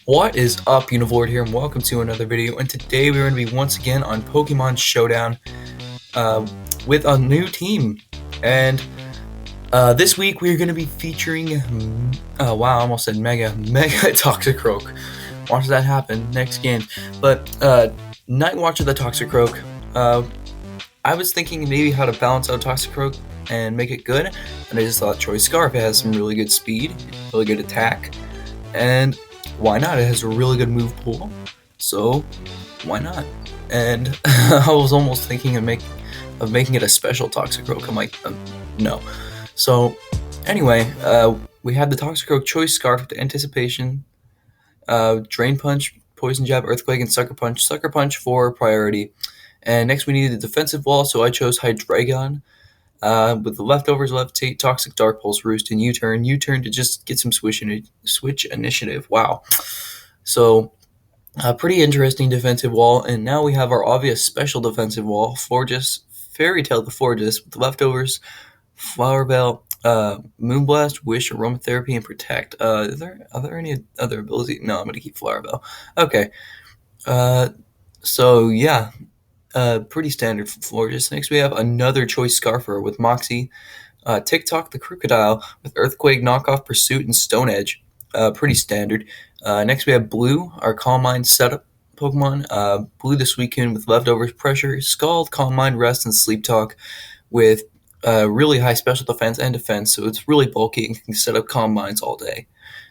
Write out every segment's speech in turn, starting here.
What is up, Univord here, and welcome to another video. And today we're going to be once again on Pokemon Showdown with a new team. And this week we're going to be featuring, wow, I almost said Mega Toxicroak. Watch that happen next game. But Night Watch of the Toxicroak. I was thinking maybe how to balance out Toxicroak and make it good. And I just thought Choice Scarf has some really good speed, really good attack, and why not? It has a really good move pool, so why not? And I was almost thinking of making it a special Toxicroak. I'm like, no. So anyway, we had the Toxicroak Choice Scarf with the Anticipation, Drain Punch, Poison Jab, Earthquake, and Sucker Punch. Sucker Punch for priority. And next we needed a defensive wall, so I chose Hydreigon. With the leftovers left, take Toxic Dark Pulse, Roost, and U-Turn. U-Turn to just get some switch initiative. Wow. So, a pretty interesting defensive wall. And now we have our obvious special defensive wall. Florges, Fairy Tail the Florges, with the leftovers, Flower Bell, Moonblast, Wish, Aromatherapy, and Protect. Are there any other abilities? No, I'm going to keep Flower Bell. Okay. So, yeah. Pretty standard for Florges. Next, we have another Choice Scarfer with Moxie, TikTok the Crocodile with Earthquake, Knockoff, Pursuit, and Stone Edge. Pretty standard. Next, we have Blue, our Calm Mind setup Pokemon. Blue the Suicune with Leftovers, Pressure, Scald, Calm Mind, Rest, and Sleep Talk with really high special defense and defense, so it's really bulky and can set up Calm Minds all day.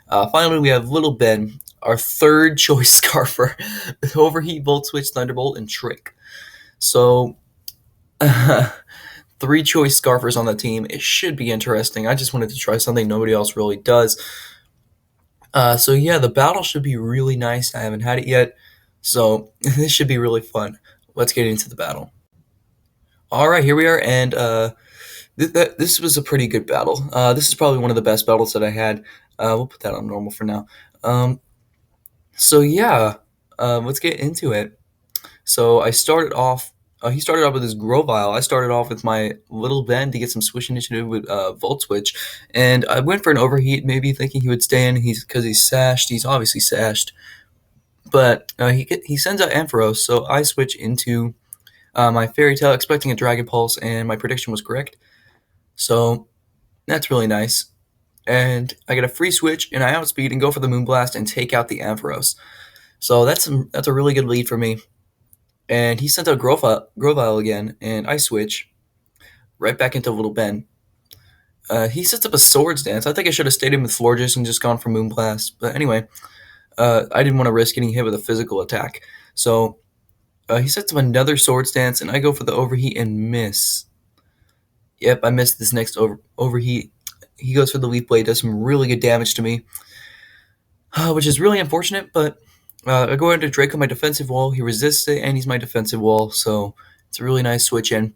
Finally, we have Little Ben, our third Choice Scarfer with Overheat, Volt Switch, Thunderbolt, and Trick. So, 3 Choice Scarfers on the team. It should be interesting. I just wanted to try something nobody else really does. So yeah, the battle should be really nice. I haven't had it yet, so this should be really fun. Let's get into the battle. All right, here we are, and this was a pretty good battle. This is probably one of the best battles that I had. We'll put that on normal for now. So yeah, let's get into it. So I started off. He started off with his Grovyle. I started off with my Little Ben to get some Switch initiative with Volt Switch, and I went for an Overheat, maybe thinking he would stay in. Because he's sashed. He's obviously sashed, but he sends out Ampharos, so I switch into my Fairy Tail, expecting a Dragon Pulse, and my prediction was correct. So that's really nice. And I get a free switch, and I outspeed and go for the Moonblast and take out the Ampharos. So that's a really good lead for me. And he sent out Grovyle again, and I switch right back into Little Ben. He sets up a Swords Dance. I think I should have stayed in with Florges and just gone for Moonblast. But anyway, I didn't want to risk getting hit with a physical attack. So he sets up another Swords Dance, and I go for the Overheat and miss. Yep, I missed this next Overheat. He goes for the Leaf Blade, does some really good damage to me, which is really unfortunate, but I go into Draco, my defensive wall. He resists it, and he's my defensive wall, so it's a really nice switch in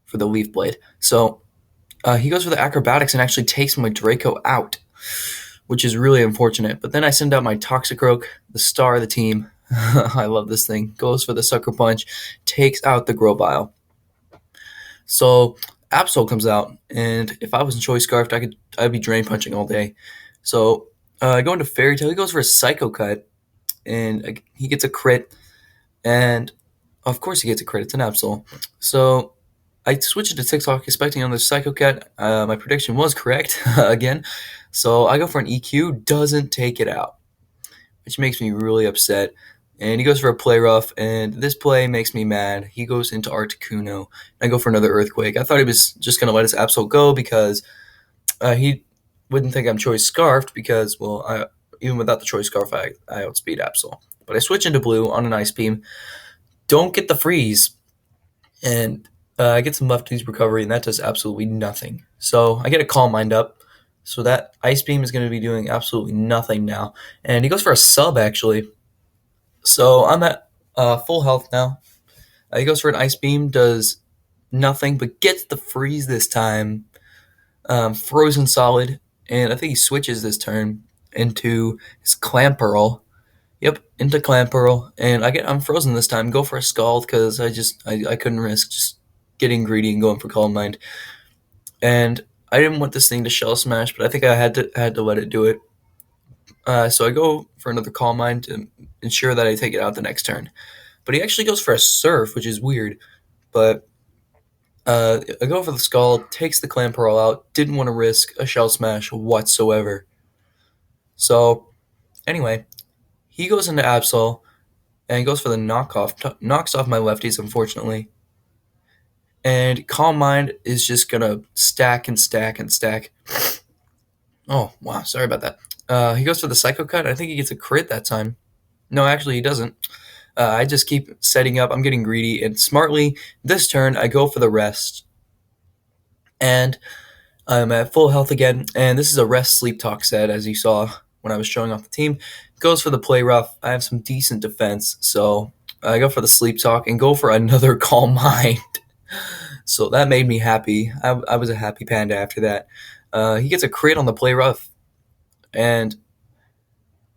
for the Leaf Blade. So he goes for the Acrobatics and actually takes my Draco out, which is really unfortunate. But then I send out my Toxicroak, the star of the team. I love this thing. Goes for the Sucker Punch, takes out the Grovyle. So Absol comes out, and if I was in Choice Scarfed, I'd be Drain Punching all day. So I go into Fairy Tail. He goes for a Psycho Cut, and he gets a crit, and of course he gets a crit. It's an Absol. So I switch it to TikTok, expecting another Psycho Cat. My prediction was correct again. So I go for an EQ, doesn't take it out, which makes me really upset. And he goes for a Play Rough, and this play makes me mad. He goes into Articuno. I go for another Earthquake. I thought he was just going to let his Absol go because he wouldn't think I'm Choice Scarfed because, well, even without the Choice Scarf, I outspeed Absol. But I switch into Blue on an Ice Beam. Don't get the freeze. And I get some Lefties recovery, and that does absolutely nothing. So I get a Calm Mind up. So that Ice Beam is going to be doing absolutely nothing now. And he goes for a sub, actually. So I'm at full health now. He goes for an Ice Beam, does nothing, but gets the freeze this time. Frozen Solid. And I think he switches this turn into his Clamperl. Yep, into Clamperl. And I'm frozen this time. Go for a Scald because I couldn't risk just getting greedy and going for Calm Mind. And I didn't want this thing to Shell Smash, but I think I had to let it do it. So I go for another Calm Mind to ensure that I take it out the next turn. But he actually goes for a Surf, which is weird. But I go for the Scald, takes the Clan Pearl out, didn't want to risk a Shell Smash whatsoever. So anyway, he goes into Absol, and he goes for the knockoff, knocks off my lefties, unfortunately. And Calm Mind is just gonna stack and stack and stack. Oh, wow, sorry about that. He goes for the Psycho Cut. I think he gets a crit that time. No, actually, he doesn't. I just keep setting up. I'm getting greedy, and smartly, this turn, I go for the rest. And I'm at full health again, and this is a rest sleep talk set, as you saw when I was showing off the team. Goes for the play rough. I have some decent defense, so I go for the sleep talk and go for another Calm Mind. So that made me happy. I was a happy panda after that. He gets a crit on the play rough, and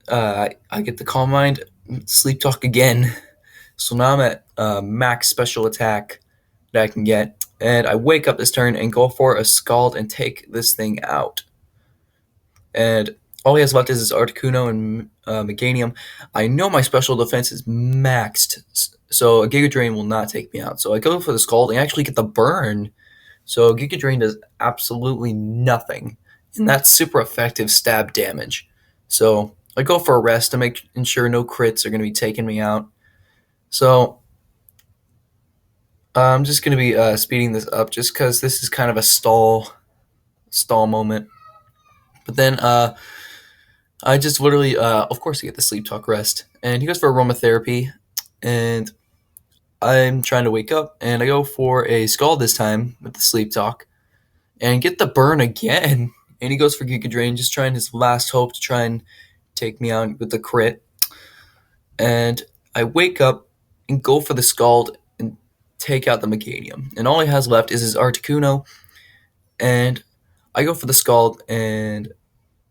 I get the Calm Mind, sleep talk again. So now I'm at max special attack that I can get, and I wake up this turn and go for a Scald and take this thing out. And all he has left is his Articuno and Meganium. I know my special defense is maxed, so a Giga Drain will not take me out. So I go for the Scald and actually get the burn. So Giga Drain does absolutely nothing, and that's super effective stab damage. So I go for a rest to make ensure no crits are going to be taking me out. So I'm just going to be speeding this up just because this is kind of a stall moment. But then I just literally, of course, I get the sleep talk rest, and he goes for aromatherapy, and I'm trying to wake up, and I go for a Scald this time with the sleep talk, and get the burn again. And he goes for Giga Drain, just trying his last hope to try and take me out with the crit. And I wake up and go for the Scald and take out the Meganium. And all he has left is his Articuno, and I go for the Scald and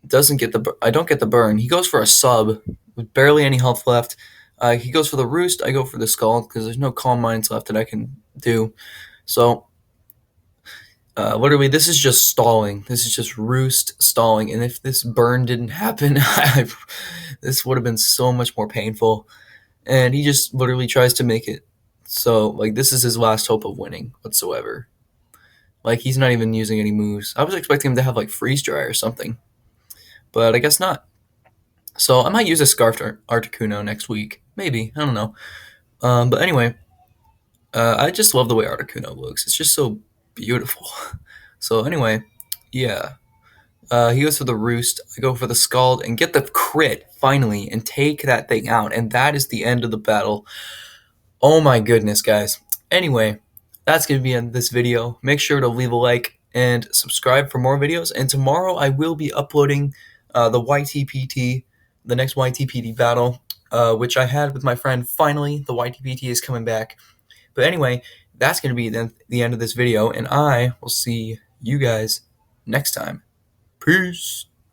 doesn't get the. I don't get the burn. He goes for a sub with barely any health left. He goes for the Roost. I go for the Scald because there's no Calm Minds left that I can do. So literally, this is just stalling. This is just Roost stalling. And if this burn didn't happen, this would have been so much more painful. And he just literally tries to make it so, like, this is his last hope of winning whatsoever. Like, he's not even using any moves. I was expecting him to have, like, Freeze Dry or something. But I guess not. So I might use a Scarfed Articuno next week. Maybe. I don't know. But anyway, I just love the way Articuno looks. It's just so beautiful. So anyway, yeah. He goes for the Roost. I go for the Scald and get the crit finally and take that thing out. And that is the end of the battle. Oh my goodness, guys. Anyway, that's going to be in this video. Make sure to leave a like and subscribe for more videos. And tomorrow I will be uploading the YTPT, the next YTPT battle, which I had with my friend. Finally, the YTPT is coming back. But anyway, that's going to be the end of this video, and I will see you guys next time. Peace.